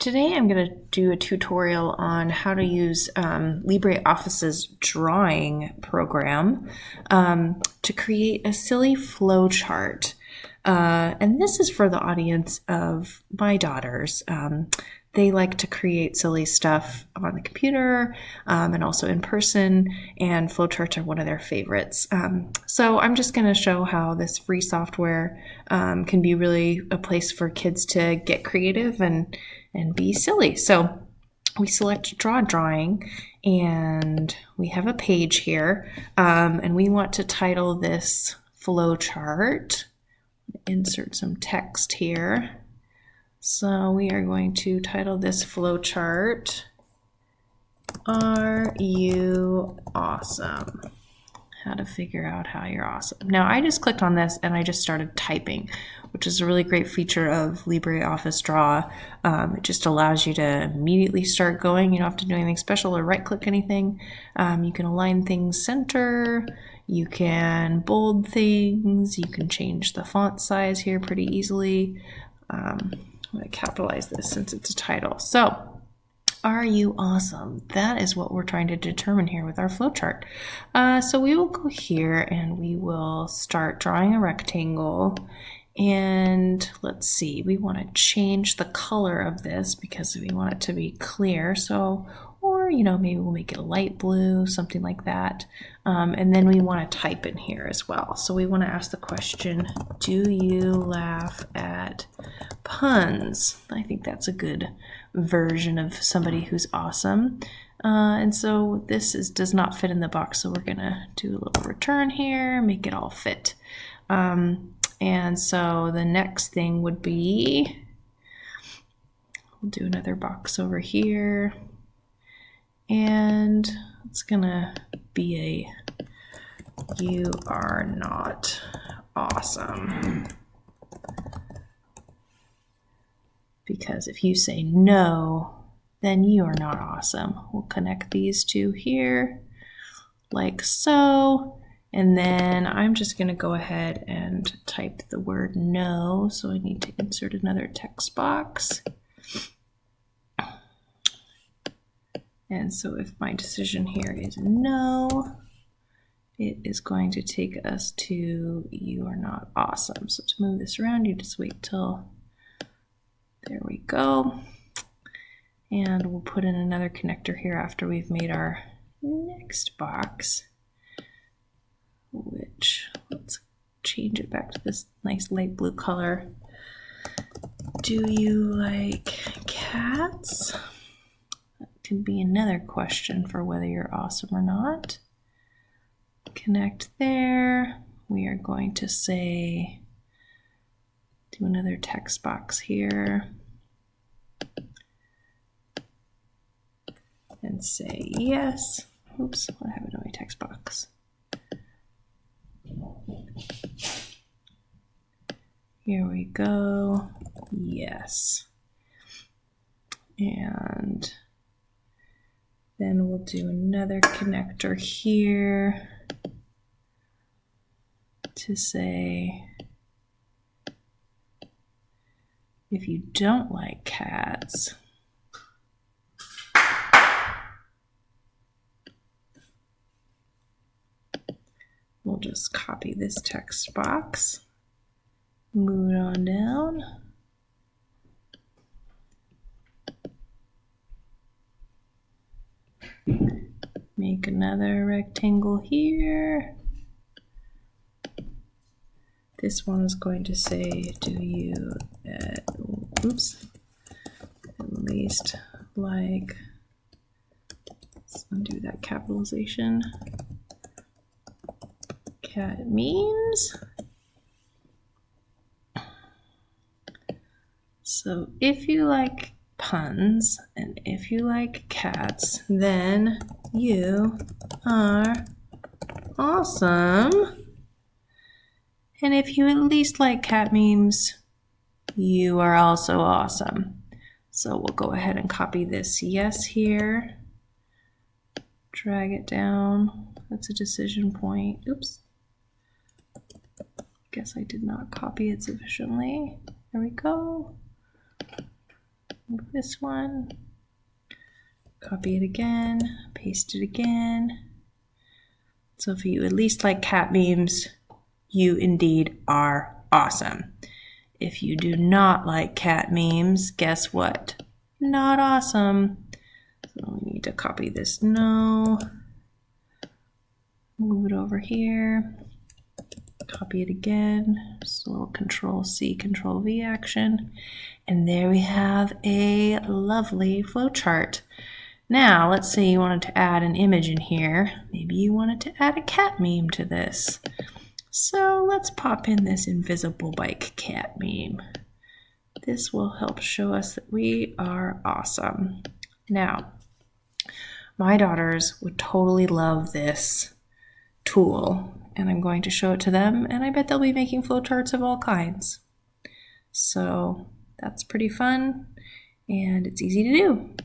Today I'm going to do a tutorial on how to use LibreOffice's drawing program to create a silly flowchart. And this is for the audience of my daughters. They like to create silly stuff on the computer and also in person, and flowcharts are one of their favorites. So I'm just going to show how this free software can be really a place for kids to get creative and be silly. So we select Draw Drawing, and we have a page here, and we want to title this Flowchart. Insert some text here. So we are going to title this Flowchart, Are You Awesome? How to figure out how you're awesome. Now I just clicked on this and I just started typing, which is a really great feature of LibreOffice Draw. It just allows you to immediately start going. You don't have to do anything special or right click anything. You can align things center. You can bold things. You can change the font size here pretty easily. I'm going to capitalize this since it's a title. So, are you awesome? That is what we're trying to determine here with our flowchart. So we will go here and we will start drawing a rectangle. And let's see, we want to change the color of this because we want it to be clear. So, or maybe we'll make it light blue, something like that. And then we want to type in here as well. So we want to ask the question, do you laugh at puns? I think that's a good version of somebody who's awesome. And so this does not fit in the box, so we're gonna do a little return here, make it all fit. And so the next thing would be, we'll do another box over here, and it's gonna be a you are not awesome. Because if you say no, then you are not awesome. We'll connect these two here like so. And then I'm just going to go ahead and type the word no. So I need to insert another text box. And so if my decision here is no, it is going to take us to you are not awesome. So to move this around, you just wait till, there we go. And we'll put in another connector here after we've made our next box, which, let's change it back to this nice light blue color. Do you like cats? That can be another question for whether you're awesome or not. Connect there. We are going to say, do another text box here and say yes. Oops, what happened to my text box? Here we go. Yes. And then we'll do another connector here to say, if you don't like cats, we'll just copy this text box, move it on down. Make another rectangle here. This one is going to say, do you at least like, let's undo that capitalization, cat memes? So if you like puns and if you like cats, then you are awesome. And if you at least like cat memes, you are also awesome. So we'll go ahead and copy this yes here, drag it down. That's a decision point. Oops. Guess I did not copy it sufficiently. There we go. move this one, copy it again, paste it again. So if you at least like cat memes, you indeed are awesome. If you do not like cat memes, guess what? Not awesome. So we need to copy this no, move it over here, copy it again, just a little Control-C, Control-V action, and there we have a lovely flowchart. Now, let's say you wanted to add an image in here. Maybe you wanted to add a cat meme to this. So let's pop in this invisible bike cat meme. This will help show us that we are awesome. Now, my daughters would totally love this tool, and I'm going to show it to them, and I bet they'll be making flowcharts of all kinds. So that's pretty fun, and it's easy to do.